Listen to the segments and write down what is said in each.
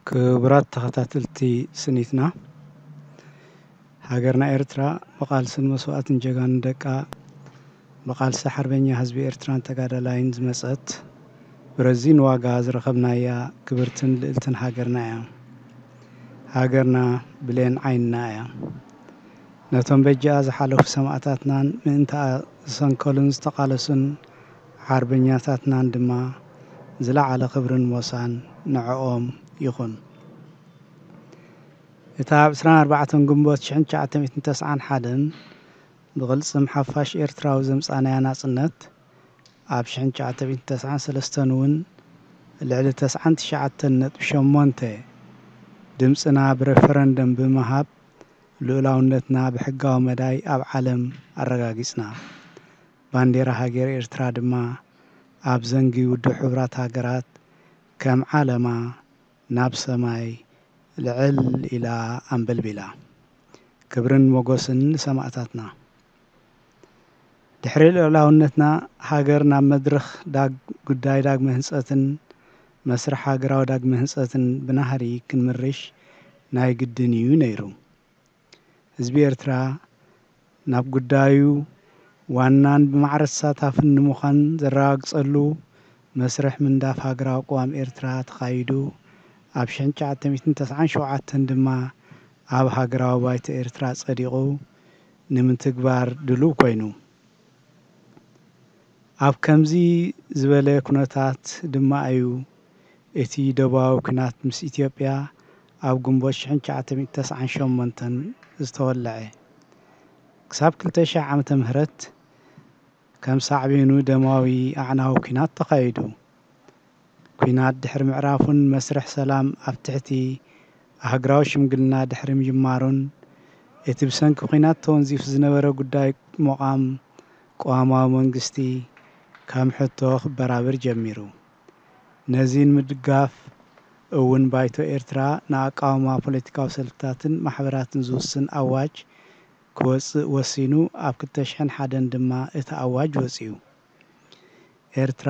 ክብራት ተኸታተልቲ ስኒትና ሃገርና ኤርትራ በቃልስን መስዋዕትን ጀጋን ደቃ በቃልሲ ሓርበኛ ህዝቢ ኤርትራን ተጋዳላይን ዝመጸት ብረዚን ዋጋ ዝረኸብናያ ክብርትን ልዕልትን ሃገርና እያ። ሃገርና ብሌን ዓይንና እያ። ነቶም በጃ ዝሓለፉ ሰማዕታትናን ምእንታ ዝሰንከሉን ዝተቃለሱን ሓርበኛታትናን ድማ ዝለዓለ ክብርን ሞሳን ንዕኦም ይኹን። እታ 24 ግንቦት 1991 ብቕልጽም ሓፋሽ ኤርትራዊ ዘምጻናያ ናጽነት ኣብ 1993 እውን ልዕሊ 99.8 ድምጽና ብሬፈረንደም ብምሃብ ልኡላውነትና ብሕጋዊ መዳይ ኣብ ዓለም ኣረጋጊጽና። ባንዴራ ሃገር ኤርትራ ድማ ኣብ ዘንጊ ውድብ ሕብራት ሃገራት ከም ዓለማ ናብ ሰማይ ልዕል ኢላ ኣንበልቢላ። ክብርን ሞገስን ሰማዕታትና። ድሕሪ ልኡላውነትና ሃገር ናብ መድረኽ ጉዳይ ዳግመ ህንጸትን መስርሕ ሃገራዊ ዳግመ ህንጸትን ብናህሪ ክንምርሽ ናይ ግድን እዩ ነይሩ። ህዝቢ ኤርትራ ናብ ጉዳዩ ዋናን ብማዕረ ተሳታፍን ንምዃን ዘረጋግጸሉ መስርሕ ምንዳፍ ሃገራዊ ቅዋም ኤርትራ ተኻይዱ ኣብ 1997 ድማ ኣብ ሃገራዊ ባይተ ኤርትራ ጸዲቑ ንምትግባር ድሉው ኮይኑ ኣብ ከምዚ ዝበለ ኩነታት ድማ እዩ እቲ ደቡባዊ ኩናት ምስ ኢትዮጵያ ኣብ ግንቦት 1998 ዝተወልዐ። ክሳብ 2000 ዓመተ ምህረት ከም ሳዕቤኑ ደማዊ ኣዕናዊ ኩናት ተኻይዱ። ኩናት ድሕሪ ምዕራፉን መስርሕ ሰላም ኣብ ትሕቲ ሃገራዊ ሽምግልና ድሕሪ ምጅማሩን እቲ ብሰንኪ ኩናት ተወንዚፉ ዝነበረ ጉዳይ ምዃም ቅዋማዊ መንግስቲ ከም ሕቶ ክበራብር ጀሚሩ። ነዚን ምድጋፍ እውን ባይቶ ኤርትራ ንኣቃውማ ፖለቲካዊ ሰልፍታትን ማሕበራትን ዝውስን ኣዋጅ ክወፅእ ወሲኑ ኣብ 2001 ድማ እቲ ኣዋጅ ወፂኡ። ኤርትራ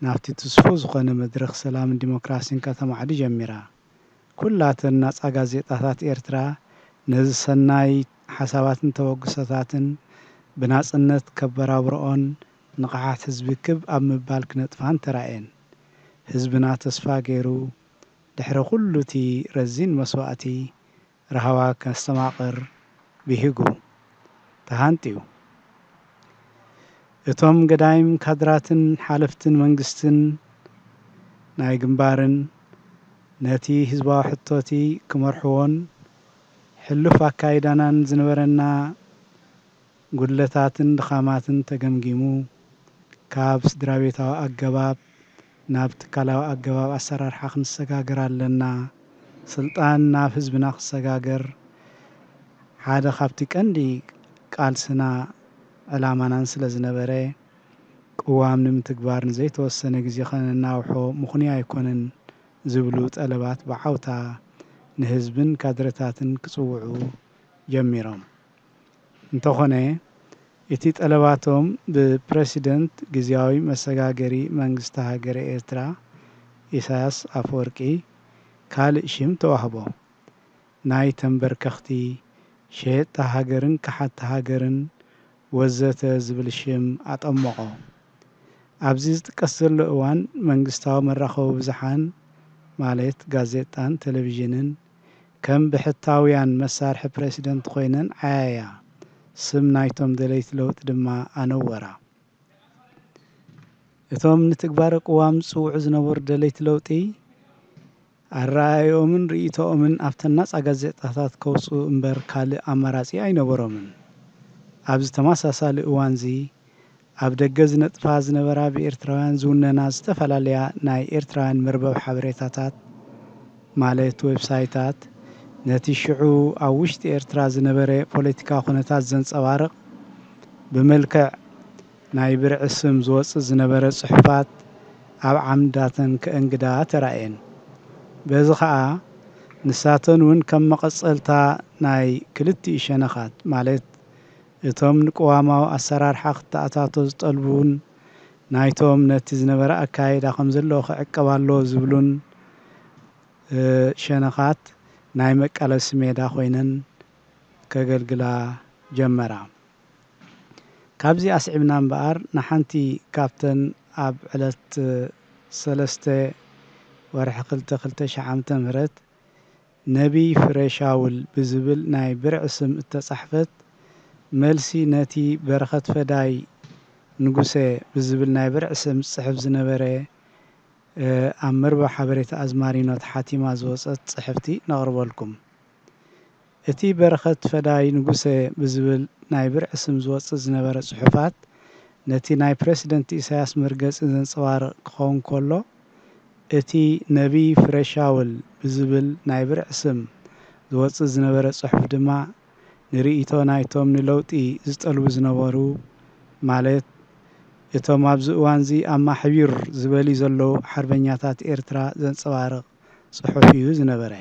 ናብቲ ትስፉ ዝኾነ መድረኽ ሰላምን ዲሞክራሲን ከተማዕዱ ጀሚራ። ኩላተን ናጻ ጋዜጣታት ኤርትራ ነዚ ሰናይ ሓሳባትን ተወግሶታትን ብናጽነት ከበራብርኦን ንቕሓት ህዝቢ ክብ ኣብ ምባል ክነጥፋን ተራእየን። ህዝብና ተስፋ ገይሩ ድሕሪ ኩሉ እቲ ረዚን መስዋዕቲ ረሃባ ከስተማቕር ብሂጉ ተሃንጢዩ። እቶም ገዳይም ካድራትን ሓለፍትን መንግስትን ናይ ግንባርን ነቲ ህዝባዊ ሕቶቲ ክመርሕዎን ሕሉፍ ኣካይዳናን ዝነበረና ጉድለታትን ድኻማትን ተገምጊሙ ካብ ስድራ ቤታዊ ኣገባብ ናብ ትካላዊ ኣገባብ ኣሰራርሓ ክንሰጋገር ኣለና፣ ስልጣን ናብ ህዝብና ክሰጋገር ሓደ ካብቲ ቀንዲ ቃልስና ዕላማናን ስለ ዝነበረ ቅዋም ንምትግባር ንዘይተወሰነ ግዜ ኸነናውሖ ምኽንያ ኣይኮነን ዝብሉ ጠለባት ብዓውታ ንህዝብን ካድረታትን ክጽውዑ ጀሚሮም። እንተኾነ እቲ ጠለባቶም ብፕሬሲደንት ጊዜያዊ መሰጋገሪ መንግስቲ ሃገረ ኤርትራ ኢሳያስ ኣፈወርቂ ካልእ ሽም ተዋህቦ። ናይ ተንበርከኽቲ ሸየጥታ ሃገርን ካሓቲ ሃገርን ወዘተ ዝብል ሽም ኣጠመቖ። ኣብዚ ዝጥቀስ ዘሎ እዋን መንግስታዊ መራኸቢ ብዝሓን ማለት ጋዜጣን ቴሌቪዥንን ከም ብሕታውያን መሳርሒ ፕሬሲደንት ኮይነን ዓያያ። ስም ናይቶም ደለይቲ ለውጢ ድማ ኣነወራ። እቶም ንትግባረ ቅዋም ዝጽውዑ ዝነበሩ ደለይቲ ለውጢ ኣረኣዮምን ርእይቶኦምን ኣብተን ናጻ ጋዜጣታት ከውፅኡ እምበር ካልእ ኣማራጺ ኣይነበሮምን። ኣብዚ ተመሳሳሊ እዋን እዚ ኣብ ደገ ዝነጥፋ ዝነበራ ብኤርትራውያን ዝውነና ዝተፈላለያ ናይ ኤርትራውያን መርበብ ሓበሬታታት ማለት ዌብሳይታት ነቲ ሽዑ ኣብ ውሽጢ ኤርትራ ዝነበረ ፖለቲካ ኩነታት ዘንጸባርቕ ብመልክዕ ናይ ብርዒ ስም ዝወፅእ ዝነበረ ጽሑፋት ኣብ ዓምዳተን ከእንግዳ ተራእየን። በዚ ከዓ ንሳተን እውን ከም መቐጸልታ ናይ ክልቲኡ ሸነኻት ማለት እቶም ንቅዋማዊ ኣሰራርሓ ክተኣታቶ ዝጠልቡን ናይቶም ነቲ ዝነበረ ኣካይዳ ከም ዘለዎ ክዕቀብ ኣለዎ ዝብሉን ሸነኻት ናይ መቃለሲ ሜዳ ኮይነን ከገልግላ ጀመራ። ካብዚ ኣስዒብና እምበኣር ንሓንቲ ካብተን ኣብ ዕለት 3 ወርሒ 2 2000 ነቢይ ፍሬ ሻውል ብዝብል ናይ ብርዕ ስም እተጻሕፈት መልሲ ነቲ በረኸት ፈዳይ ንጉሴ ብዝብል ናይ ብርዕ ስም ጽሕፍ ዝነበረ ኣብ መርበብ ሓበሬታ ኣዝማሪኖት ሓቲማ ዝወፀት ጽሕፍቲ ነቕርበልኩም። እቲ በረኸት ፈዳይ ንጉሴ ብዝብል ናይ ብርዕ ስም ዝወፅእ ዝነበረ ጽሑፋት ነቲ ናይ ፕሬሲደንት ኢሳያስ መርገፂ ዘንጸባርቕ ክኸውን ከሎ እቲ ነቢይ ፍሬ ሻውል ብዝብል ናይ ብርዕ ስም ዝወፅእ ዝነበረ ጽሑፍ ድማ ንርእይቶ ናይቶም ንለውጢ ዝጠልቡ ዝነበሩ ማለት እቶም ኣብዚ እዋን እዚ ኣብ ማሕቢር ዝበሊ ዘለዉ ሓርበኛታት ኤርትራ ዘንጸባርቕ ጽሑፍ እዩ ዝነበረ።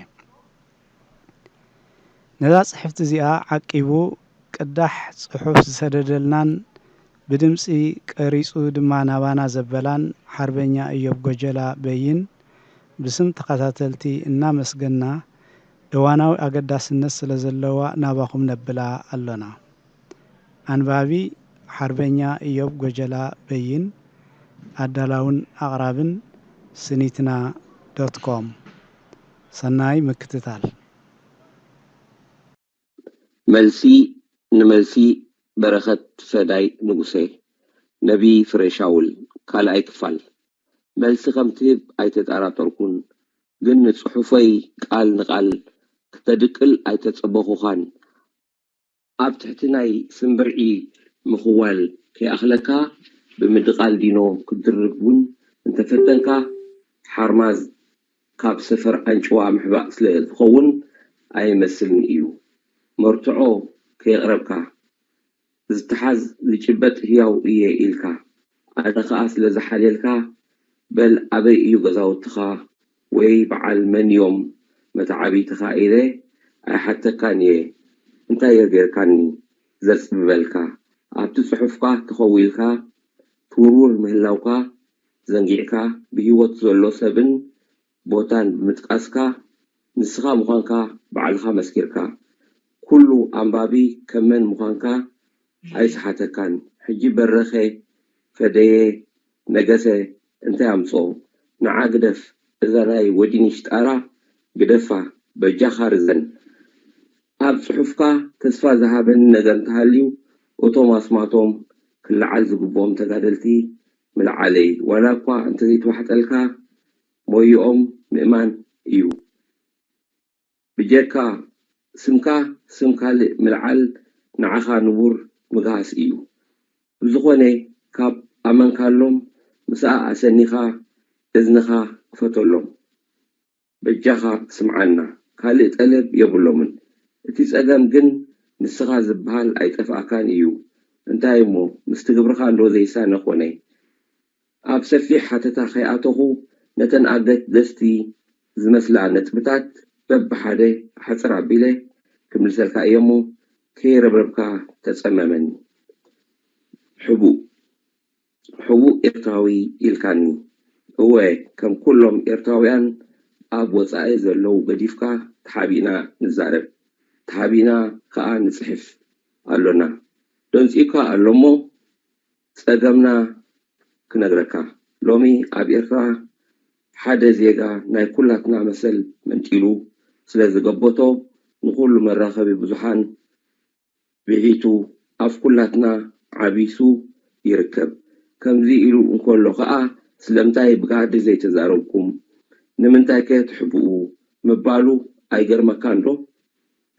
ነዛ ጽሕፍቲ እዚኣ ዓቂቡ ቅዳሕ ጽሑፍ ዝሰደደልናን ብድምፂ ቀሪጹ ድማ ናባና ዘበላን ሓርበኛ እዮብ ጎጀላ በይን ብስም ተኸታተልቲ እናመስገና እዋናዊ ኣገዳስነት ስለ ዘለዋ ናባኹም ነብላ ኣለና። ኣንባቢ ሓርበኛ እዮብ ጎጀላ በይን፣ ኣዳላውን ኣቕራብን ስኒትና.com። ሰናይ ምክትታል። መልሲ ንመልሲ በረኸት ፈዳይ ንጉሴ ነቢይ ፍሬ ሻውል ካልኣይ ክፋል። መልሲ ከም ትህብ ኣይተጠራጠርኩን፣ ግን ንጽሑፈይ ቃል ንቓል ክተድቅል ኣይተጸበኹኻን። ኣብ ትሕቲ ናይ ስምብርዒ ምኽዋል ከይኣኽለካ ብምድቓል ዲኖ ክድርብውን እንተፈተንካ ሓርማዝ ካብ ሰፈር ኣንጭዋ ምሕባእ ስለ ዝኸውን ኣይመስልን እዩ። መርትዖ ከየቕረብካ ዝተሓዝ ዝጭበጥ ህያው እየ ኢልካ ኣነ ኸኣ ስለ ዝሓልየልካ በል ኣበይ እዩ ገዛውትኻ ወይ በዓል መን እዮም መታዓቢትኻ ኢለ ኣይሓተካን እየ። እንታይ የርጌርካኒ ዘጽብበልካ ኣብቲ ጽሑፍካ ተኸዊልካ ትውርውር ምህላውካ ዘንጊዕካ ብህይወት ዘሎ ሰብን ቦታን ብምጥቃስካ ንስኻ ምዃንካ በዓልኻ መስኪርካ ኩሉ ኣንባቢ ከመን ምዃንካ ኣይስሓተካን። ሕጂ በረኸ ፈደየ ነገሰ እንታይ ኣምጾ ንዓ ግደፍ እዛ ናይ ወዲንሽ ጣራ ግደፋ በጃኻ ርዘን። ኣብ ጽሑፍካ ተስፋ ዝሃበኒ ነገር እንተሃልዩ እቶም ኣስማቶም ክለዓል ዝግብኦም ተጋደልቲ ምልዓለይ ዋላ እኳ እንተዘይተዋሕጠልካ ሞይኦም ምእማን እዩ። ብጀካ ስምካ ስም ካልእ ምልዓል ንዓኻ ንቡር ምግሃስ እዩ። ብዝኾነ ካብ ኣመንካሎም ምስኣ ኣሰኒኻ እዝንኻ ክፈተሎም በጃኻ ስምዓና ካልእ ጠለብ የብሎምን። እቲ ጸገም ግን ንስኻ ዝበሃል ኣይጠፍኣካን እዩ። እንታይ እሞ ምስቲ ግብርኻ እንዶ ዘይሳነ ኾነ። ኣብ ሰፊሕ ሓተታ ኸይኣተኹ ነተን ኣገት ደስቲ ዝመስላ ነጥብታት በብሓደ ሓፅር ኣቢለ ክምልሰልካ እየሞ ከይረብረብካ ተጸመመኒ። ሕቡእ ኤርትራዊ ኢልካኒ እወ ከም ኩሎም ኤርትራውያን ኣብ ወፃኢ ዘለዉ ገዲፍካ ተሓቢእና ንዛረብ ተሓቢእና ከዓ ንጽሕፍ ኣሎና ደንፂካ ኣሎሞ ጸገምና ክነግረካ ሎሚ ኣብ ኤርትራ ሓደ ዜጋ ናይ ኩላትና መሰል መንጢሉ ስለ ዝገበቶ ንኹሉ መራኸቢ ብዙሓን ብሒቱ ኣብ ኩላትና ዓቢሱ ይርከብ። ከምዚ ኢሉ እንከሎ ከዓ ስለምንታይ ብጋዲ ዘይተዛረብኩም ንምንታይ ከ ትሕብኡ ምባሉ ኣይገርመካን ዶ?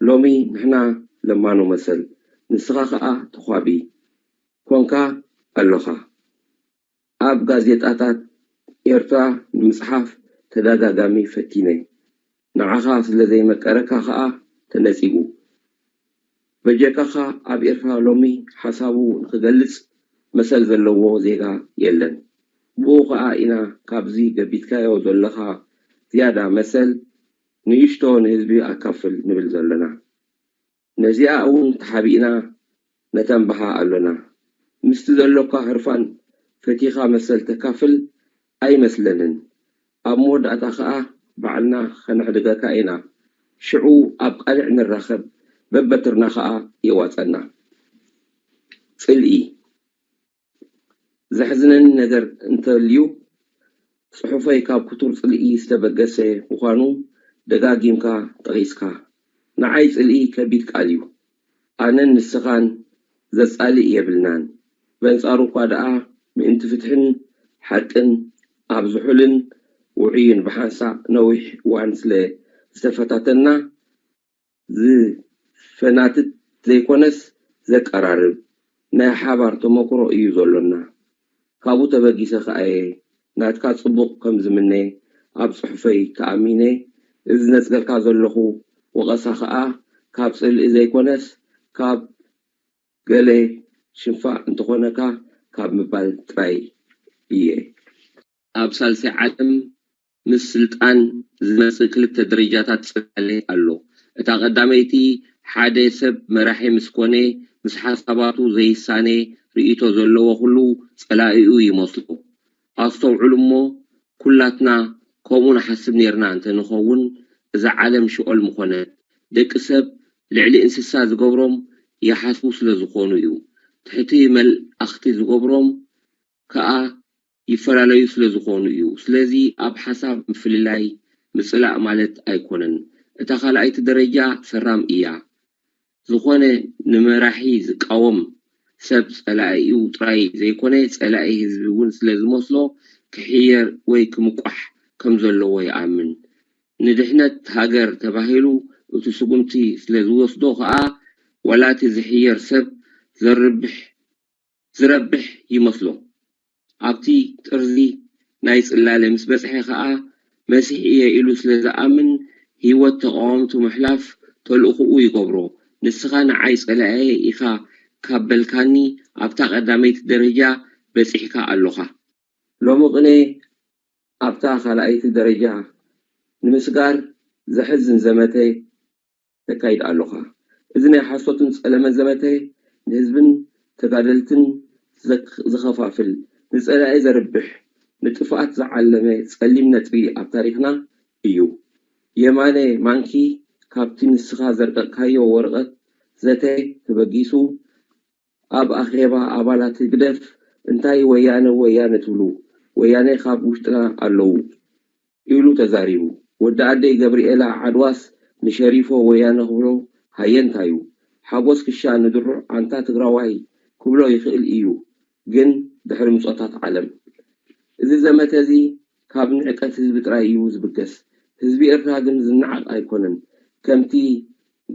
ሎሚ ንሕና ለማኖ መሰል ንስኻ ከዓ ተዃቢ ኮንካ ኣለኻ። ኣብ ጋዜጣታት ኤርትራ ንምጽሓፍ ተደጋጋሚ ፈቲነ ንዓኻ ስለ ዘይመቀረካ ከዓ ተነጺጉ። በጀካኻ ኣብ ኤርትራ ሎሚ ሓሳቡ ንክገልጽ መሰል ዘለዎ ዜጋ የለን። ብኡ ከዓ ኢና ካብዚ ገቢትካዮ ዘለኻ ዝያዳ መሰል ንእሽቶ ንህዝቢ ኣካፍል ንብል ዘለና። ነዚኣ እውን ተሓቢእና ነተንብሃ ኣሎና። ምስቲ ዘለካ ህርፋን ፈቲኻ መሰል ተካፍል ኣይመስለንን። ኣብ መወዳእታ ከዓ بعلنا خنحدقك إنا شعو أبقلع نرخب ببترنا خاء يواتنا فلئي زحزنن نجر انت اليو صحفي كاب كتور فلئي استبقسي وخانو دقاقيمكا تغيسكا نعيز فلئي كبيتك عليو أنا نسخان زسالي يبلنان بنصارو قادعا من تفتحن حقن أبزحلن وعين بحانسا نوح وانسلي استفتاتنا زي فناتت زيكونس زك أرارب نا حابار تمكرو إيو زولنا كابو تبقيسة خاية ناتكا صبوق كمزمني أب صحفي كأميني إذ نسقلكا زولخو وغسا خاء كاب سل إزيكونس كاب قالي شنفا انتخونكا كاب مبال تراي إيه أب سالسي عالم مسلطان زمسل كلتا درجاتات سفالي ألو اتا قداميتي حادي سب مراحي مسكوني مسحاس قباتو زي الساني رئيتو زلو وخلو سلائيو يمصلو أصطو علمو كلاتنا كومون حسب نيرنا انت نخوون إذا عالم شؤال مخونة ديك سب لعلي انسسا زقبرم يحاسبو سلزخونو يو تحتي مل أختي زقبرم كأ يفراليو سلزخونو يو سلزي أب حساب مفللاي مسلاء مالت أيكونن اتا خلقيت درجة سرام إياه زخونة نمراحي زقاوم سب سلائيو تراي زيكونة سلائي هزبون سلزموصلو كحير ويكمقح كمزلو ويأمن ندحنت هاجر تباهلو وتسقمتي سلزوصدو خاء ولاتي زحير سب زربح يمصلو عبتي ترزي نايس اللالي مسبسحي خاء مسيحية إلو سلزأمن هيوت تقومتو محلاف تلقو يقبرو نسخان عايز ألاقي إخا كابلكاني أبتا قداميت درجة بسيحكا اللغة لو مغني أبتا خلاقيت درجة نمسقار زحزن زمتي تكايد اللغة إذن حاسوتن سألما زمتي نهزبن تقادلتن زخفافل نسألعي زربح نتفاعت زعلمي سأليم نتبي أبتاريخنا إيو يماني مانكي كابتن السخا زرقايو ورقت زتي تبقيسو أب أخيبا أبالات تقدف انتاي ويانا تولو ويانا خاب وشتنا اللو إيلو تزاريو ودعدي جبريلا عدواس نشريفو ويانا هولو هاين تايو حابوس كشا ندرو عنتا تقراواي كبلو يخيل إيو جن دحر مسقطات عالم إذا زمت هذي كاب نعكت هزب ترايو زبقس هزبي إرهاقن زنعق أيكونن كمتي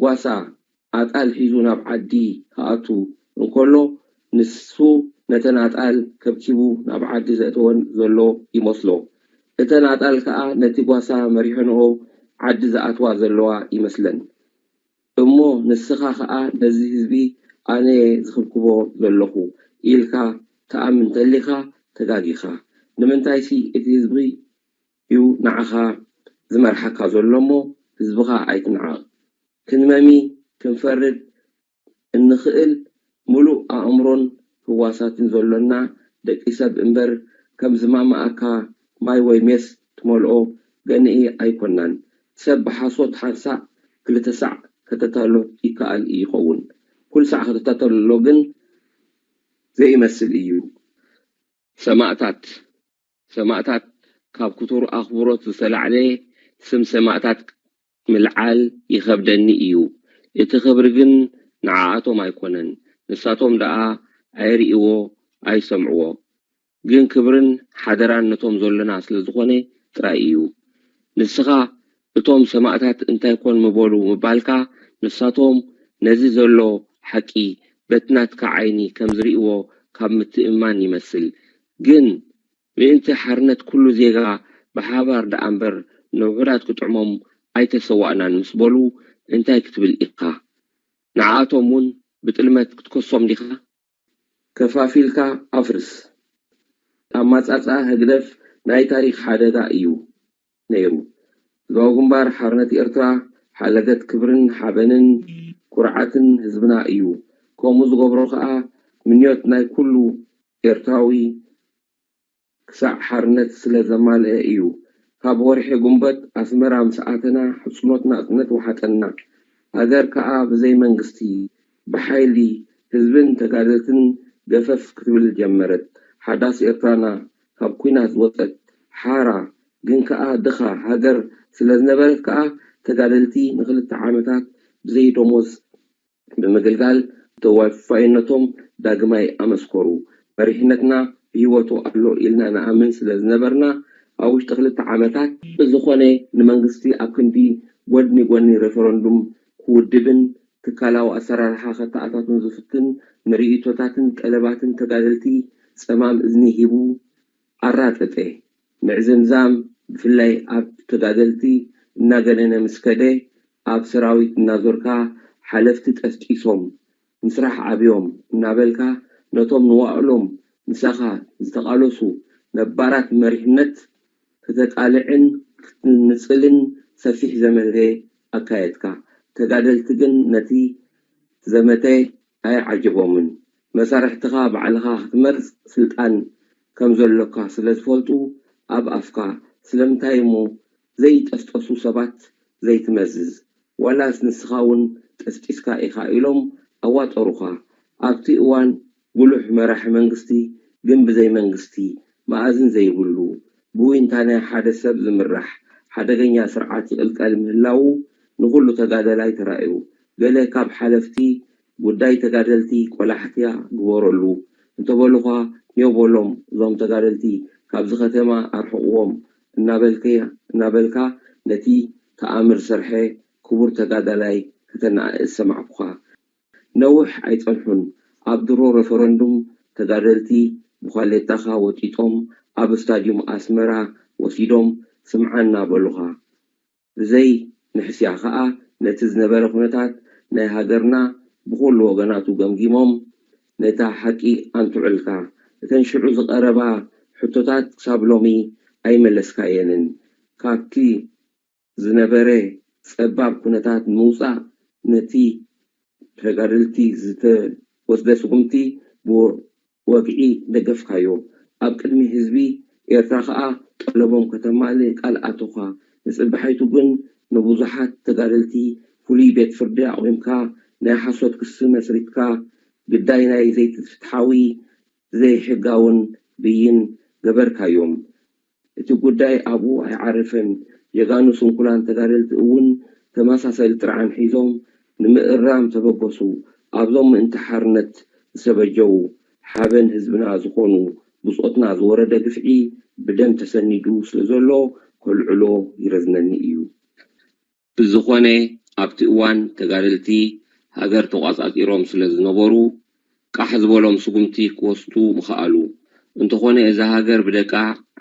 قواسا أتقال حيزونا بعدي هاتو نقولو نسو نتن أتقال كبتيبو نبعدي زأتون زلو يمصلو نتن أتقال كأ نتي قواسا مريحنو عدي زأتوا زلوا يمثلن أمو نسخا كأ نزي هزبي أنا زخبكبو زلوخو إلكا تأمن تلخا تقاقيخا نمنتايسي إتيزبي يو نعخا زمر حكا زلومو هزبخا أيتنعاق كنمامي كنفرد النخئل ملو أمرون هواساتن زلونا دك إساب إمبر كم زمام أكا ماي ويميس تمولو غنئي أيكونان سب حاسوت حانسا كل تسع كتتالو إيكال إيخوون كل ساعة كتتالو لوغن زي مسل إيو سماعتات كاب كتور أخبروت زسل عليه سم سماعتات ملعال يخبدني إيو يتخبرجن نعاتهم أيكونن نساتهم دعا أيرئيو أي سمعو جن كبرن حدران نتوم زولنا أصل زخوني ترأيو نسخا اتوم سماعتات انت يكون مبولو مبالكا نساتهم نزي زولو حكي بتنات كعيني كم زرئيو كم متئمان يمثل جن بإنت حرنت كل زيغا بحابر دا أمبر نوغرات كتعمم أي تسوأنا نسبولو انت يكتب الإقا نعاتهم بتلمت كتكسوم ديخا كفافيلكا أفرس أما تسأسا هقدف ناي تاريخ حادثة إيو نيرو زوغنبار حرنت إرترا حالقت كبرن حابنن كرعاتن هزبنا إيو كوموز غبروخا منيوت ناي كلو إرتاوي كسع حرنت سلا زمال إيو ካብ ወርሒ ጉንበት ኣስመራ ምስኣተና ሕጽኖትና እጥነት ወሓጠና ሃገር ከዓ ብዘይ መንግስቲ ብሓይሊ ህዝብን ተጋደልትን ገፈፍ ክትብል ጀመረት ሓዳስ ኤርትራና ካብ ኩናት ወፀት ሓራ ግን ከዓ ድኻ ሃገር ስለዝነበረት ከዓ ተጋደልቲ ንክልተ ዓመታት ብዘይ ደሞዝ ብምግልጋል ተዋፋይነቶም ዳግማይ ኣመስከሩ መሪሕነትና ብሂወቱ ኣሎ ኢልና ንኣምን ስለዝነበርና ኣብ ውሽጢ ክልተ ዓመታት ዝኾነ ንመንግስቲ ኣብ ክንዲ ጎኒ ሬፈረንዱም ክውድብን ትካላዊ ኣሰራርሓ ከተኣታቱን ዝፍትን ምርኢቶታትን ቀለባትን ተጋደልቲ ፀማም እዝኒ ሂቡ ኣራጠጠ ምዕዝምዛም ብፍላይ ኣብ ተጋደልቲ እናገነነ ምስከደ ኣብ ሰራዊት እናዞርካ ሓለፍቲ ጠስጢሶም ምስራሕ ዓብዮም እናበልካ ነቶም ንዋዕሎም ንሳኻ ዝተቃለሱ ነባራት መሪሕነት ከተቃልዕን ንጽልን ሰፊሕ ዘመነ ኣካየድካ ተጋደልቲ ግን ነቲ ዘመተ ኣይ ዓጀቦምን መሳርሕትኻ ባዕልኻ ክትመርጽ ስልጣን ከም ዘለካ ስለዝፈልጡ ኣብ ኣፍካ ስለምንታይ ሞ ዘይጠስጠሱ ሰባት ዘይትመዝዝ ዋላስ ንስኻውን ጠስጢስካ ኢኻ ኢሎም ኣዋጠሩኻ ኣብቲ እዋን ጉሉሕ መራሒ መንግስቲ ግን ብዘይ መንግስቲ ማእዝን ዘይብሉ ብውንታና ሓደ ሰብ ዝምራሕ ሓደገኛ ስርዓት ይቅልቀል ምህላው ንኩሉ ተጋደላይ ተራእዩ ገለ ካብ ሓለፍቲ ጉዳይ ተጋደልቲ ቆላሕትያ ግበረሉ እንተበሉኻ ኒውቦሎም ዞም ተጋደልቲ ካብ ዝኸተማ ኣርሕቅዎም እናበልካ ነቲ ተኣምር ሰርሐ ክቡር ተጋዳላይ ከተናእስ ሰማዕኩኻ ነውሕ ኣይጸንሑን ኣብ ድሮ ሬፈረንዱም ተጋደልቲ ብኳሌታኻ ወጢጦም ኣብ ስታዲየም ኣስመራ ወሲዶም ስምዓና በሉኻ ብዘይ ንሕስያ ከዓ ነቲ ዝነበረ ኩነታት ናይ ሃገርና ብኩሉ ወገናቱ ገምጊሞም ነታ ሓቂ ኣንትዑልካ እተን ሽዑ ዝቐረባ ሕቶታት ክሳብ ሎሚ ኣይመለስካየንን ካብቲ ዝነበረ ፀባብ ኩነታት ምውፃእ ነቲ ተጋደልቲ ዝተወስደ ስጉምቲ ብወግዒ ደገፍካዮ ኣብ ቅድሚ ህዝቢ ኤርትራ ከዓ ጠለቦም ከተማለ ቃልኣቶኻ ንፅባሒቱ ግን ንብዙሓት ተጋደልቲ ፍሉይ ቤት ፍርዲ ኣቑምካ ናይ ሓሶት ክሲ መስሪትካ ግዳይ ናይ ዘይትፍትሓዊ ዘይሕጋውን ብይን ገበርካዮም እቲ ጉዳይ ኣብኡ ኣይዓረፈን የጋኑ ስንኩላን ተጋደልቲ እውን ተመሳሳሊ ጥርዓን ሒዞም ንምእራም ተበገሱ ኣብዞም ምእንትሓርነት ዝሰበጀው ሓበን ህዝብና ዝኾኑ ብጾትና ዝወረደ ግፍዒ ብደም ተሰኒዱ ስለዘሎ ኮልዕሎ ይረዝነኒ እዩ ብዝኾነ ኣብቲ እዋን ተጋደልቲ ሃገር ተቋጻጺሮም ስለዝነበሩ ቃሕ ዝበሎም ስጉምቲ ክወስዱ ምኽኣሉ እንተኾነ እዛ ሃገር ብደቃ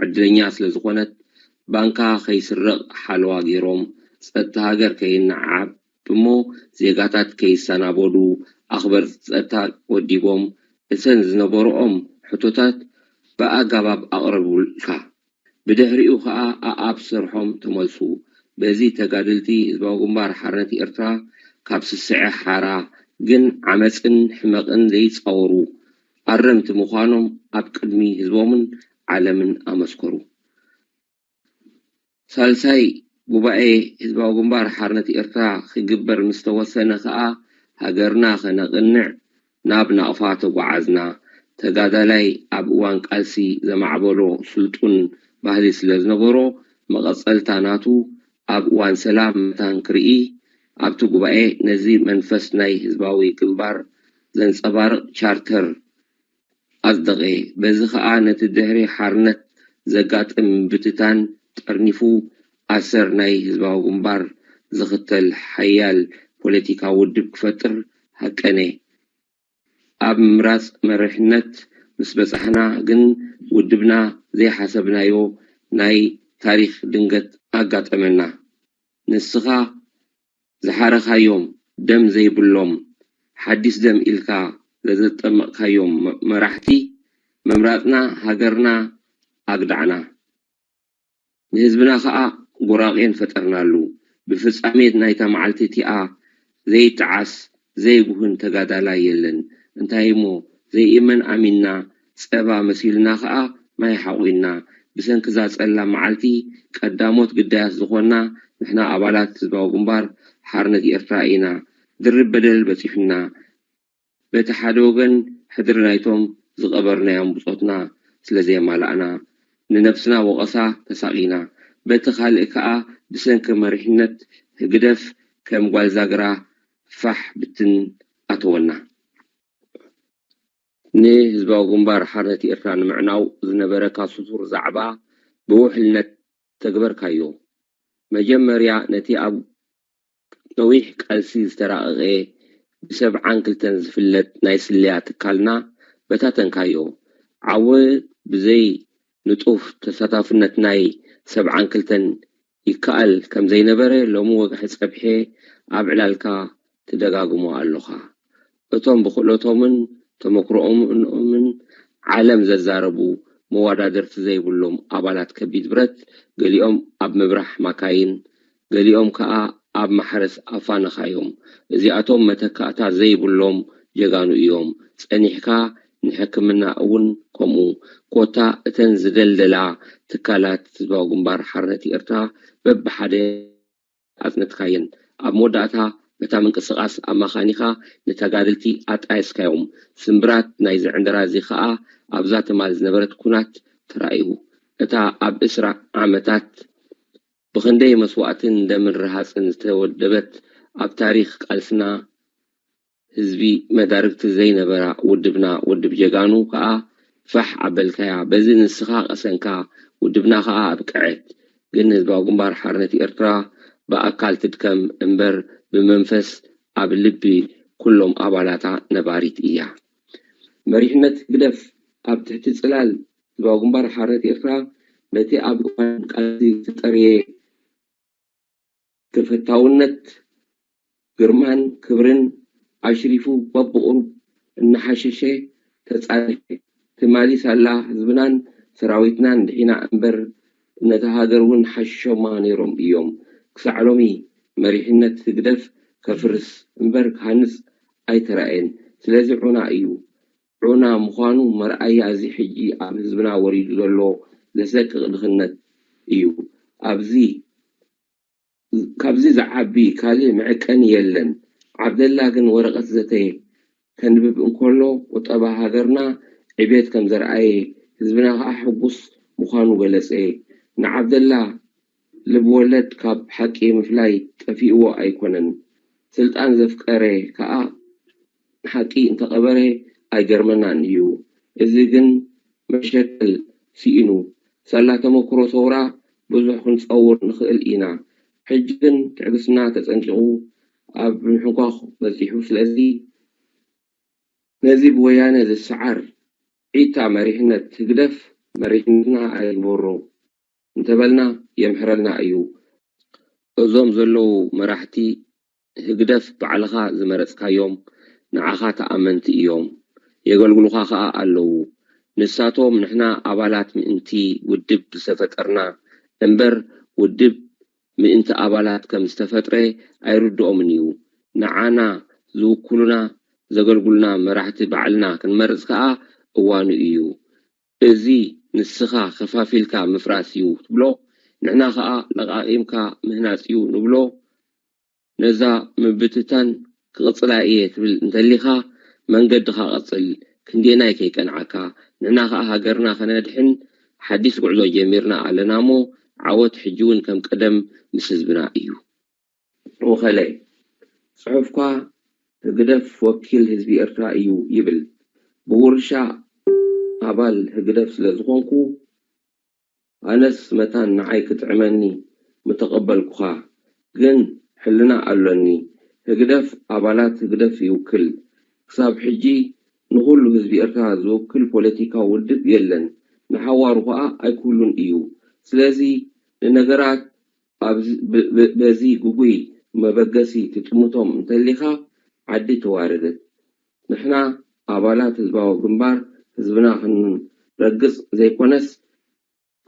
ዕድለኛ ስለዝኾነት ባንካ ከይስረቕ ሓለዋ ገይሮም ጸጥታ ሃገር ከይነዓብ እሞ ዜጋታት ከይሰናበዱ ኣኽበርቲ ጸጥታ ወዲቦም እተን ዝነበሮኦም ሕቶታት ብኣገባብ ኣቕረቡልካ ብድሕሪኡ ከዓ ኣብ ስርሖም ተመልሱ በዚ ተጋደልቲ ህዝባዊ ግንባር ሓርነት ኤርትራ ካብ ስስዐ ሓራ ግን ዓመፅን ሕመቕን ዘይፃወሩ ኣረምቲ ምዃኖም ኣብ ቅድሚ ህዝቦምን ዓለምን ኣመስከሩ ሳልሳይ ጉባኤ ህዝባዊ ግንባር ሓርነት ኤርትራ ክግበር ምስተወሰነ ከዓ ሃገርና ከነቕንዕ ናብ ናቕፋ ተጓዓዝና ተጋዳላይ ኣብ እዋን ቃልሲ ዘማዕበሎ ስልጡን ባህሊ ስለዝነበሮ መቐፀልታ ናቱ ኣብ እዋን ሰላም መታን ክርኢ ኣብቲ ጉባኤ ነዚ መንፈስ ናይ ህዝባዊ ግንባር ዘንጸባርቕ ቻርተር ኣጽደቐ በዚ ከዓ ነቲ ድሕሪ ሓርነት ዘጋጥም ብትታን ጠርኒፉ ኣሰር ናይ ህዝባዊ ግንባር ዝኽተል ሓያል ፖለቲካ ውድብ ክፈጥር ሃቀነ ኣብ ምራጽ መሪሕነት ምስ በጻሕና ግን ውድብና ዘይሓሰብናዮ ናይ ታሪክ ድንገት ኣጋጠመና ንስኻ ዝሓረኻዮም ደም ዘይብሎም ሓዲስ ደም ኢልካ ለዘጠመቕካዮም መራሕቲ መምራጽና ሃገርና ኣግዳዕና ንህዝብና ከዓ ጉራቄን ፈጠርናሉ ብፍጻሜት ናይታ መዓልቲ እቲኣ ዘይተዓስ ዘይጉህን ተጋዳላይ የለን እንታይ ሞ ዘይእመን ኣሚንና ጸባ መሲልና ከዓ ማይ ሓቁና بسنكزات سألا معالتي قداموت قدايات زخونا نحنا أبالات زباو قنبار حارنة إرترائينا درب بدل بسيحنا بتحادوغن حدرنايتهم زغبرنا يوم بصوتنا سلزي مالعنا لنفسنا وغصا تساقينا بتخالئكا بسنك مريحنة قدف كمقوال زاقرا فح بتن أتونا ني زباو قنبار حارنة إرتران معناو زنبركا سطور زعبا بوحلنا تقبر كايو مجمريا نتي أب نويح قلسي استراغي بسبع عنكلتن زفلت نايسليا تكالنا بتاتن كايو عوي بزي نطوف تساتافنت ناي سبع عنكلتن يكال كم زي نبري لومو وقحس قبحي أبعلالكا تدقاقمو ألوخا እቶም ብክእለቶምን ተመክሮኦምን ዓለም ዘዛረቡ መዋዳድርቲ ዘይብሎም ኣባላት ከቢድ ብረት ገሊኦም ኣብ ምብራህ ማካይን ገሊኦም ከዓ ኣብ ማሕረስ ኣፋነኻዮም እዚኣቶም መተካእታ ዘይብሎም ጀጋኑ እዮም ጸኒሕካ ንሕክምና እውን ከምኡ ኮታ እተን ዝደልደላ ትካላት ህዝባዊ ግንባር ሓርነት ኤርትራ በብሓደ ኣጽንትካየን ኣብ መወዳእታ በታ ምንቅስቃስ ኣማኻኒኻ ንተጋድልቲ ኣጣይስካዮም ስምብራት ናይ ዝዕንደራ እዚ ከዓ ኣብዛ ተማል ዝነበረት ኩናት ተራእዩ እታ ኣብ እስራ ዓመታት ብክንደይ መስዋዕትን ደምን ረሃፅን ዝተወደበት ኣብ ታሪክ ቃልስና ህዝቢ መዳርግቲ ዘይነበራ ውድብና ውድብ ጀጋኑ ከዓ ፋሕ ዓበልካያ በዚ ንስኻ ቀሰንካ ውድብና ከዓ ኣብቅዐት ግን ህዝባዊ ግንባር ሓርነት ኤርትራ በኣካል ትድከም እምበር بمنفس ኣብ ልቢ ኩሎም ኣባላታ ነባሪት እያ መሪሕነት ግደፍ ኣብ ትሕቲ ጽላል ህዝባዊ ግንባር ሓርነት ኤርትራ ነቲ ኣብ ቃልሲ ተጠርየ ተፈታውነት ግርማን ክብርን ኣሽሪፉ በብቁሩብ እናሓሸሸ ተጻንሐ ትማሊስ ኣላ ህዝብናን ሰራዊትናን ድሒና እምበር ነታ ሃገርን ሓሾማ ነይሮም እዮም ክሳዕ ሎሚ መሪሕነት ግደፍ ከፍርስ እምበር ካንስ ኣይተራእየን ስለዚ ዑና እዩ ዑና ምዃኑ መርኣያ እዚ ሕጂ ኣብ ህዝብና ወሪዱ ዘሎ ዘሰቅቕ ድኽነት እዩ ካብዚ ዝዓቢ ካልእ መዕቀኒ የለን ዓብደላ ግን ወረቐት ዘተየ ከንብብ እንከሎ ቁጠባ ሃገርና ዕቤት ከም ዘርኣየ ህዝብና ከዓ ሕጉስ ምዃኑ ገለጸ ንዓብደላ ልብወለድ ካብ ሓቂ ምፍላይ ጠፊእዎ ኣይኮነን ስልጣን ዘፍቀረ ከዓ ሓቂ እንተቐበረ ኣይገርመናን እዩ እዚ ግን መሸከል ሲኢኑ ሰላ ተመክሮ ሰውራ ብዙሕ ክንፀውር ንኽእል ኢና ሕጂ ግን ትዕግስና ተጸንቂቑ ኣብ ምሕንኳኽ በፂሑ ስለዚ ነዚ ብወያነ ዝሰዓር ዒታ መሪሕነት ትግደፍ መሪሕነትና ኣይግበሮ እንተበልና የምሕረልና እዩ እዞም ዘለዉ መራሕቲ ህግደፍ ባዕልኻ ዝመረጽካዮም ንዓኻ ተኣመንቲ እዮም የገልግሉኻ ከዓ ኣለዉ ንሳቶም ንሕና ኣባላት ምእንቲ ውድብ ዝተፈጠርና እምበር ውድብ ምእንቲ ኣባላት ከም ዝተፈጥረ ኣይርድኦምን እዩ ንዓና ዝውክሉና ዘገልግሉና መራሕቲ ባዕልና ክንመርጽ ከዓ እዋኑ እዩ እዚ ንስኻ ከፋፊልካ ምፍራስ እዩ ትብሎ ንሕና ከዓ ለቃቂምካ ምህናፅ እዩ ንብሎ ነዛ ምብትታን ክቕፅላ እየ ትብል እንተሊኻ መንገድኻ ቀፅል ክንዴናይ ከይቀንዓካ ንሕና ከዓ ሃገርና ከነድሕን ሓዲስ ጉዕዞ ጀሚርና ኣለና እሞ ዓወት ሕጂ እውን ከም ቀደም ምስ ህዝብና እዩ ወኸለይ ጽሑፍካ ህግደፍ ወኪል ህዝቢ ኤርትራ እዩ ይብል ብውርሻ ኣባል ህግደፍ ስለ ዝኾንኩ ኣነስ መታን ንዓይ ክትዕመኒ ምተቐበልኩኻ ግን ሕልና ኣሎኒ ህግደፍ ኣባላት ህግደፍ ይውክል ክሳብ ሕጂ ንኹሉ ህዝቢ ኤርትራ ዝውክል ፖለቲካዊ ውድብ የለን ንሓዋሩ ከዓ ኣይኩሉን እዩ ስለዚ ንነገራት በዚ ጉጉይ መበገሲ ትጥምቶም እንተሊኻ ዓዲ ተዋረደት ንሕና ኣባላት ህዝባዊ ግንባር ህዝብና ክንረግጽ ዘይኮነስ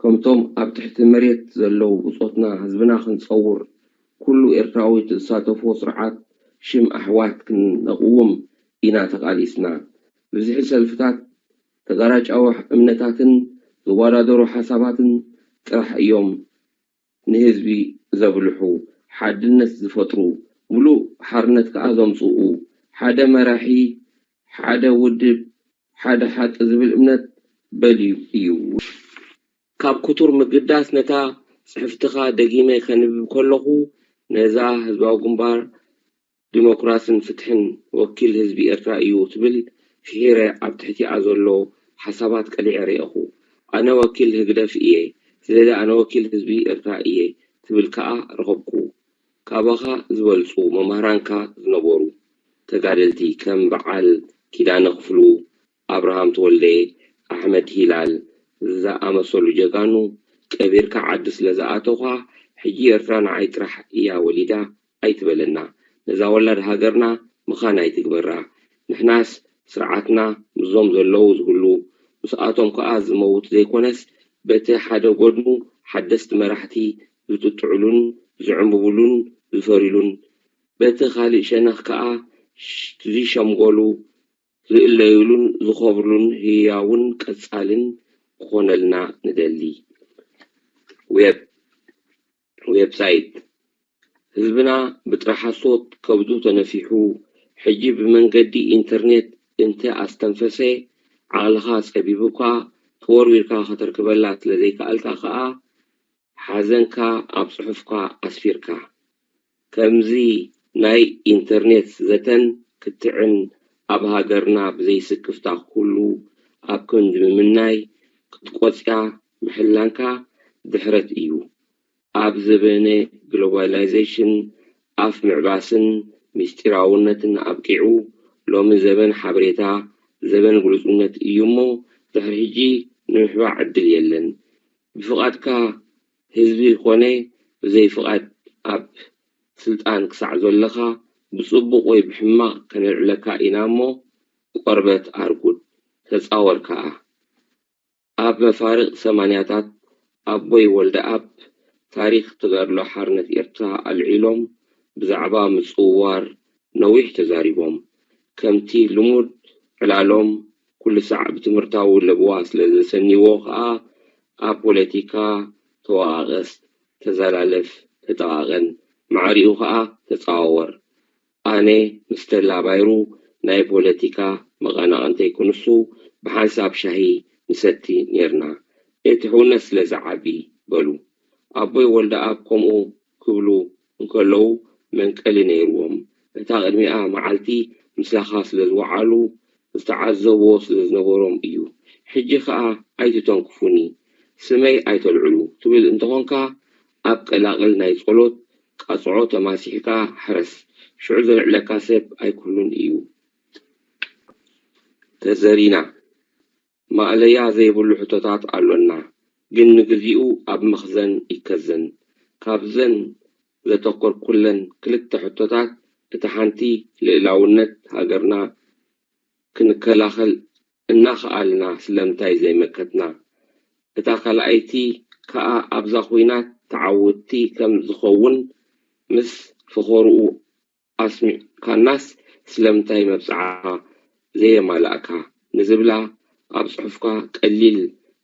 ከምቶም ኣብ ትሕቲ መሬት ዘለዉ ብጾትና ህዝብና ክንጸውር ኩሉ ኤርትራዊ ተሳተፎ ስርዓት ሽም ኣሕዋት ክንነቕውም ኢና ተቃሊስና ብዙሕ ሰልፍታት ተጋራጫዊ እምነታትን ዝወዳደሩ ሓሳባትን ጥራሕ እዮም ንህዝቢ ዘብልሑ ሓድነት ዝፈጥሩ ሙሉእ ሓርነት ከዓ ዘምጽኡ ሓደ መራሒ ሓደ ውድብ ሓደ ሓቂ ዝብል እምነት በልዩ እዩ ካብ ኩቱር ምግዳስ ነታ ጽሕፍትኻ ደጊመ ከንብብ ከለኹ ነዛ ህዝባዊ ግንባር ዲሞክራስን ፍትሕን ወኪል ህዝቢ ኤርትራ እዩ ትብል ፍሒረ ኣብ ትሕቲኣ ዘሎ ሓሳባት ቀሊዐ ርኢኹ ኣነ ወኪል ህግደፍ እየ ስለዚ ኣነ ወኪል ህዝቢ ኤርትራ እየ ትብል ከዓ ረኸብኩ ካባኻ ዝበልጹ መምህራንካ ዝነበሩ ተጋደልቲ ከም በዓል ኪዳነ ክፍሉ አብርሃም ተወልደ ኣሕመድ ሂላል ዝኣመሰሉ ጀጋኑ ቀቢርካ ዓዲ ስለዝኣተኻ ሕጂ ኤርትራ ንዓይ ጥራሕ እያ ወሊዳ ኣይትበለና ነዛ ወላድ ሃገርና ምኻን ኣይትግበራ ንሕናስ ስርዓትና ምዞም ዘለዉ ዝህሉ ምስኣቶም ከዓ ዝመውት ዘይኮነስ በቲ ሓደ ጎድኑ ሓደስቲ መራሕቲ ዝጥጥዕሉን ዝዕምብብሉን ዝፈሪሉን በቲ ካልእ ሸነኽ ከዓ ዝሸምገሉ ዝእለዩሉን ዝኸብሩሉን ህያውን ቀጻልን ክኾነልና ንደሊ ዌብሳይት ህዝብና ብጥራሕ ሓሶት ከብዱ ተነፊሑ ሕጂ ብመንገዲ ኢንተርኔት እንተ ኣስተንፈሰ ዓቕልኻ ፀቢቡካ ተወርዊርካ ከተርክበላ ስለዘይከኣልካ ከዓ ሓዘንካ ኣብ ጽሑፍካ ኣስፊርካ ከምዚ ናይ ኢንተርኔት ዘተን ክትዕን ኣብ ሃገርና ብዘይስክፍታ ኩሉ ኣብ ክንዲ ምምናይ ክትቆጽያ ምሕላንካ ድሕረት እዩ ኣብ ዘበነ ግሎባላይዜሽን ኣፍ ምዕባስን ምስጢራውነትን ኣብቂዑ ሎሚ ዘበን ሓበሬታ ዘበን ግሉጽነት እዩ እሞ ድሕሪ ሕጂ ንምሕባዕ ዕድል የለን ብፍቓድካ ህዝቢ ኮነ ብዘይፍቓድ ኣብ ስልጣን ክሳዕ ዘለኻ ብጽቡቕ ወይ ብሕማቕ ከነልዕለካ ኢና እሞ ቆርበት ኣርጉድ ተጻወርካ ኣብ መፋርቕ ሰማንያታት ኣቦይ ወልደ ኣብ ታሪክ ተጋድሎ ሓርነት ኤርትራ ኣልዒሎም ብዛዕባ ምጽዋር ነዊሕ ተዛሪቦም ከምቲ ልሙድ ዕላሎም ኩሉ ሰዕ ብትምህርታዊ ለብዋ ስለዘሰኒዎ ከዓ ኣብ ፖለቲካ ተዋቐስ ተዘላለፍ ተጠቓቐን ማዕሪኡ ከዓ ተጻዋወር ኣነ ምስተላ ባይሩ ናይ ፖለቲካ መቐናቐንተይ ኩንሱ ብሓንሳብ ሻሂ ንሰቲ ነርና እቲ ሕውነት ስለዝዓቢ በሉ ኣቦይ ወልደ ኣብ ከምኡ ክብሉ እንከለዉ መንቀሊ ነይርዎም እታ ቅድሚኣ መዓልቲ ምስላኻ ስለዝወዓሉ ዝተዓዘቦ ስለዝነበሮም እዩ ሕጂ ከዓ ኣይትተንክፉኒ ስመይ ኣይተልዕሉ ትብል እንተኾንካ ኣብ ቀላቕል ናይ ጸሎት ቃጽዖ ተማሲሕካ ሕረስ ሽዑ ዘልዕለካ ሰብ ኣይኩሉን እዩ ተዘሪና ማእለያ ዘይብሉ ሕቶታት ኣሎና ግን ንግዚኡ ኣብ መኽዘን ይከዘን ካብዘን ዘተኮር ኩለን ክልተ ሕቶታት እታ ሓንቲ ልዕላውነት ሃገርና ክንከላኸል እናኽኣልና ስለምንታይ ዘይመከትና እታ ካልኣይቲ ከዓ ኣብዛ ኩናት ተዓወቲ ከም ዝኸውን ምስ ፍኸርኡ ኣስሚዕካናስ ስለምንታይ መብጽዓኻ ዘየማላእካ ንዝብላ ኣብ ጽሑፍካ ቀሊል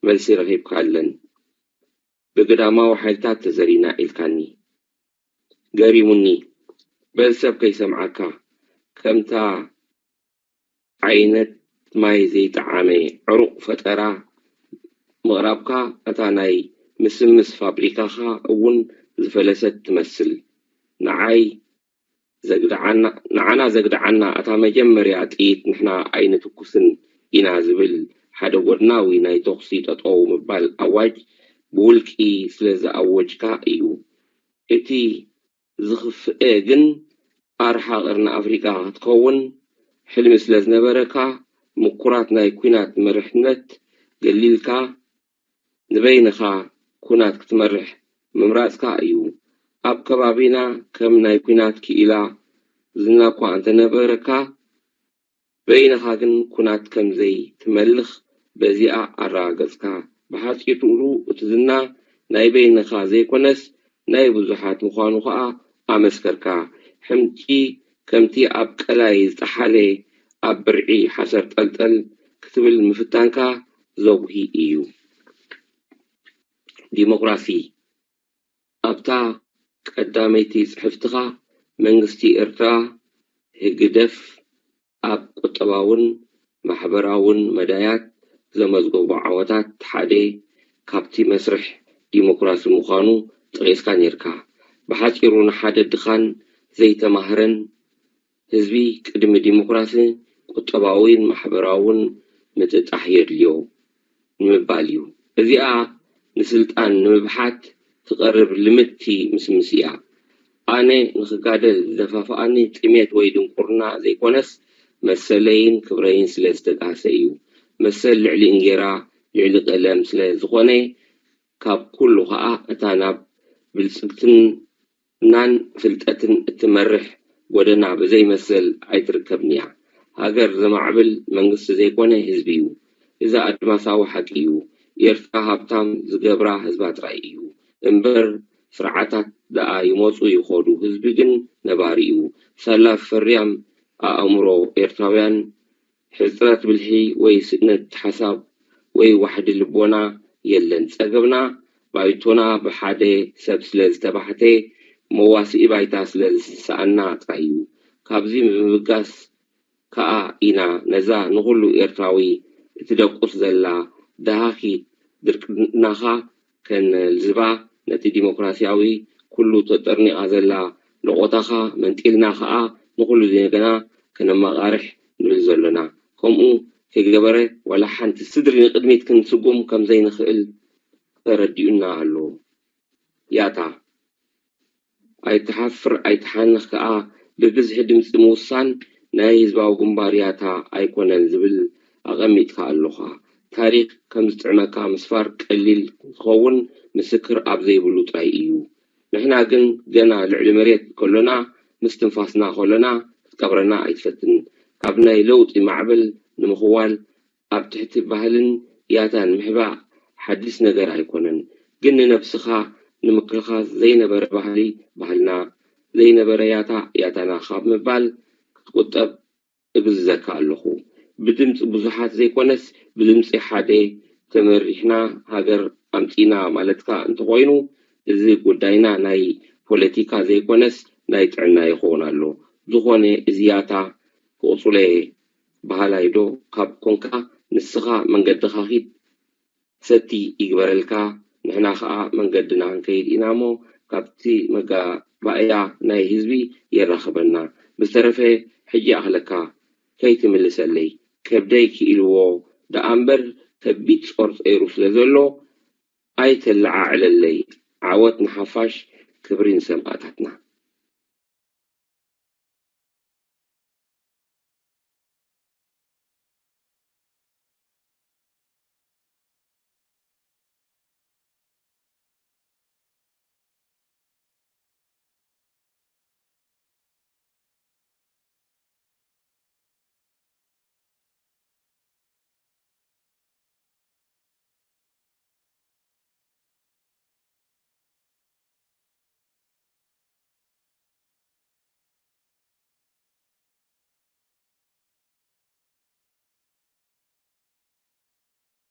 መልሲ ረኺብካ ኣለን ብግዳማዊ ሓይልታት ተዘሪና ኢልካኒ ገሪሙኒ በልሰብ ከይሰምዓካ ከምታ ዓይነት ማይ ዘይጠዓመ ዕሩቕ ፈጠራ ምቕራብካ እታ ናይ ምስምስ ፋብሪካኻ እውን ዝፈለሰት ትመስል ንዓና ዘግድዓና እታ መጀመርያ ጥይት ንሕና ኣይንትኩስን ኢና ዝብል ሓደ ጎድናዊ ናይ ተኽሲ ጠጠው ምባል ኣዋጅ ብውልቂ ስለዝኣወጅካ እዩ እቲ ዝኽፍአ ግን ኣርሓ ቅርኒ ኣፍሪካ ክትከውን ሕልሚ ስለዝነበረካ ምኩራት ናይ ኩናት መሪሕነት ገሊልካ ንበይንኻ ኩናት ክትመርሕ ምምራጽካ እዩ ኣብ ከባቢና ከም ናይ ኩናት ክኢላ ዝናኳ እንተነበረካ በይንኻ ግን ኩናት ከምዘይ ትመልኽ በዚኣ ኣረጋገጽካ ብሓፂሩ እቲ ዝና ናይ በይንኻ ዘይኮነስ ናይ ብዙሓት ምዃኑ ከዓ ኣመስከርካ ሕምጪ ከምቲ ኣብ ቀላይ ዝተሓለ ኣብ ብርዒ ሓሰር ጠልጠል ክትብል ምፍታንካ ዘጉሂ እዩ ديمقراسي أبتا قداميتي صحفتها منغستي إرترا هجدف أب قطباون محبراون مدايات زمزقو عواتات حادي كابتي مسرح ديمقراسي مخانو تغيسكا نيركا بحاجيرون حادة دخان زي تماهرن هزبي قدم ديمقراسي قطباوين محبراون متتحير ليو نمباليو إذا نسلطان نمبحات تقرب لمتي مسمسيا أنا نخقادل زفافاني تيميت ويدن قرنا زي كونس مسلين كبرين سلستقاسيو مسل لعلي انجيرا لعلي قلم سلزخوني كاب كله خاء اتاناب بالسلطن نان فلتأتن التمرح ودنا بزي مسل عيتركبنيا هاجر زمعبل منقص زي كونه هزبيو إذا أدماساو حقيو يرفع هابتام زقبرا هزبات رأيو امبر سرعتات دا يموصو يخودو هزبيقن نباريو سلاف فريام أمرو إرتاويان حزرات بالحي وي سنة حساب وي واحد اللبونا يلن ساقبنا بايتونا بحادي سبسلز تبحتي مواسي بايتا سلز سأنا ترايو كابزي مبقاس كا إنا نزا نغلو إرتاوي تدقص زلا دهاكي دركناخا كان الزبا نتي ديمقراسياوي كله تطرني أزلا لغوتاخا منتقلناخا نغلو دينكنا كنما غارح نبلزلنا كمو كجبره ولا حنت الصدر قدميت كن سقوم كم زي نخيل رديونا علو ياتا أي تحفر أي تحنخ كا ببز هدم سموسان نايز باو قنبارياتا أي كونن زبل أغميت كاللوخا تاريخ كم زتعناكا مسفار قليل خون مسكر أبزي بلوط رأييو نحنا جنا العلمريات كلنا مستنفاسنا خلنا كبرنا أيتفتن كابنا يلوط معبل نمخوال أب تحت بهلن ياتان محبا حديث نجار هيكونن جن نفسها نمكلخا زي نبر بهلي بهلنا زي نبر ياتانا خاب مبال قطب بزكا اللخو بدمت بزحات زي كونس بدمت حادي تمرحنا هاجر أمتينا مالتكا انتقوينو زي قداينا ناي بوليتيكا زي كونس ناي تعنا يخونا له زخوني زياتا كوصولي بهالايدو كاب كونكا نسخا من قد خاخيد ستي إقبارلكا نحنا خا من قدنا هنكيد إنامو كابتي مقا بأيا ناي هزبي يرخبنا بسترفه حجي أهلكا كي تملس اللي كبدايك إلوو دا أمبر كبيت أرث إيروس لذلو أي تلعا على اللي عاوت نحفاش كبرين سمقاتتنا